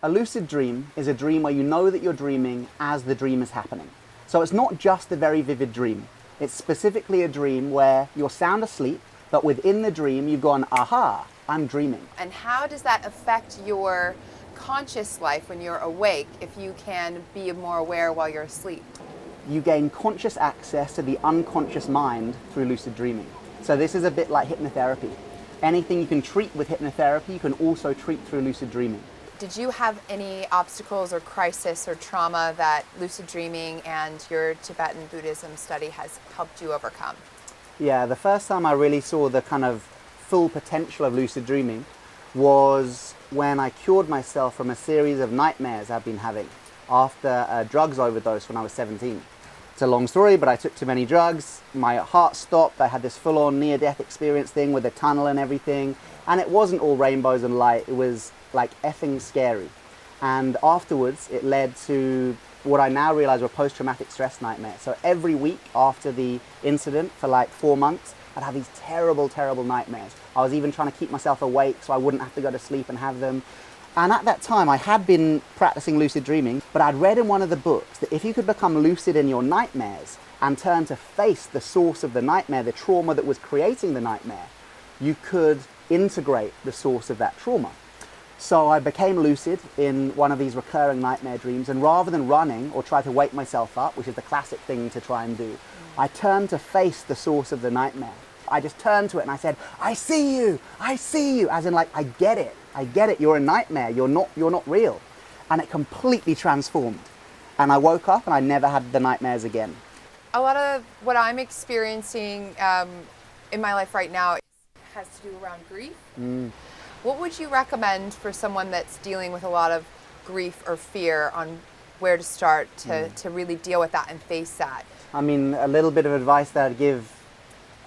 A lucid dream is a dream where you know that you're dreaming as the dream is happening. So it's not just a very vivid dream. It's specifically a dream where you're sound asleep, but within the dream you've gone, aha, I'm dreaming. And how does that affect your conscious life when you're awake if you can be more aware while you're asleep? You gain conscious access to the unconscious mind through lucid dreaming. So this is a bit like hypnotherapy. Anything you can treat with hypnotherapy, you can also treat through lucid dreaming. Did you have any obstacles or crisis or trauma that lucid dreaming and your Tibetan Buddhism study has helped you overcome? Yeah, the first time I really saw the kind of full potential of lucid dreaming was when I cured myself from a series of nightmares I'd been having after a drugs overdose when I was 17. It's a long story, but I took too many drugs, my heart stopped, I had this full-on near-death experience thing with a tunnel and everything, and it wasn't all rainbows and light, it was like effing scary. And afterwards it led to what I now realize were post-traumatic stress nightmares. So every week after the incident for like 4 months, I'd have these terrible, terrible nightmares. I was even trying to keep myself awake so I wouldn't have to go to sleep and have them. And at that time I had been practicing lucid dreaming, but I'd read in one of the books that if you could become lucid in your nightmares and turn to face the source of the nightmare, the trauma that was creating the nightmare, you could integrate the source of that trauma. So I became lucid in one of these recurring nightmare dreams, and rather than running or try to wake myself up, which is the classic thing to try and do, I turned to face the source of the nightmare. I just turned to it and I said, I see you, as in like, I get it, you're a nightmare, you're not real. And it completely transformed. And I woke up and I never had the nightmares again. A lot of what I'm experiencing in my life right now has to do around grief. What would you recommend for someone that's dealing with a lot of grief or fear on where to start to really deal with that and face that? I mean, a little bit of advice that I'd give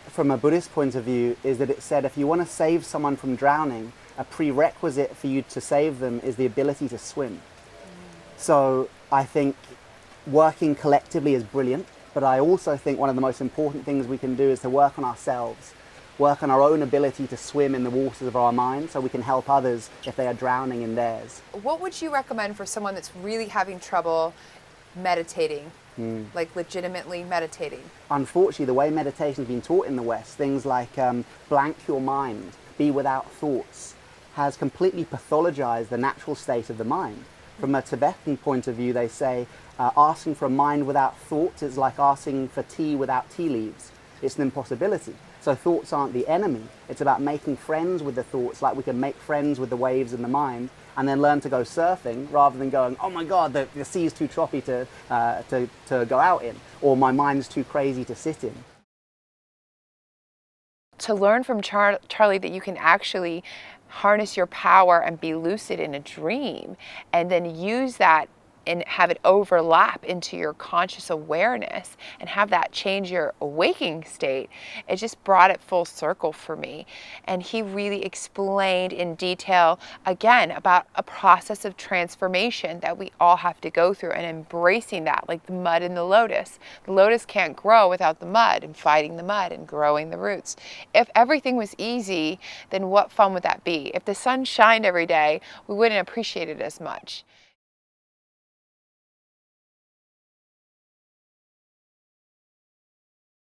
from a Buddhist point of view is that it said if you want to save someone from drowning, a prerequisite for you to save them is the ability to swim. So I think working collectively is brilliant, but I also think one of the most important things we can do is to work on ourselves, work on our own ability to swim in the waters of our mind so we can help others if they are drowning in theirs. What would you recommend for someone that's really having trouble meditating, like legitimately meditating? Unfortunately, the way meditation's been taught in the West, things like blank your mind, be without thoughts, has completely pathologized the natural state of the mind. From a Tibetan point of view, they say asking for a mind without thoughts is like asking for tea without tea leaves. It's an impossibility. So thoughts aren't the enemy. It's about making friends with the thoughts, like we can make friends with the waves in the mind, and then learn to go surfing rather than going, oh my God, the sea's too choppy to go out in, or my mind's too crazy to sit in. To learn from Charlie that you can actually harness your power and be lucid in a dream, and then use that and have it overlap into your conscious awareness and have that change your awaking state, it just brought it full circle for me. And he really explained in detail, again, about a process of transformation that we all have to go through, and embracing that, like the mud in the lotus. The lotus can't grow without the mud, and fighting the mud and growing the roots. If everything was easy, then what fun would that be? If the sun shined every day, we wouldn't appreciate it as much.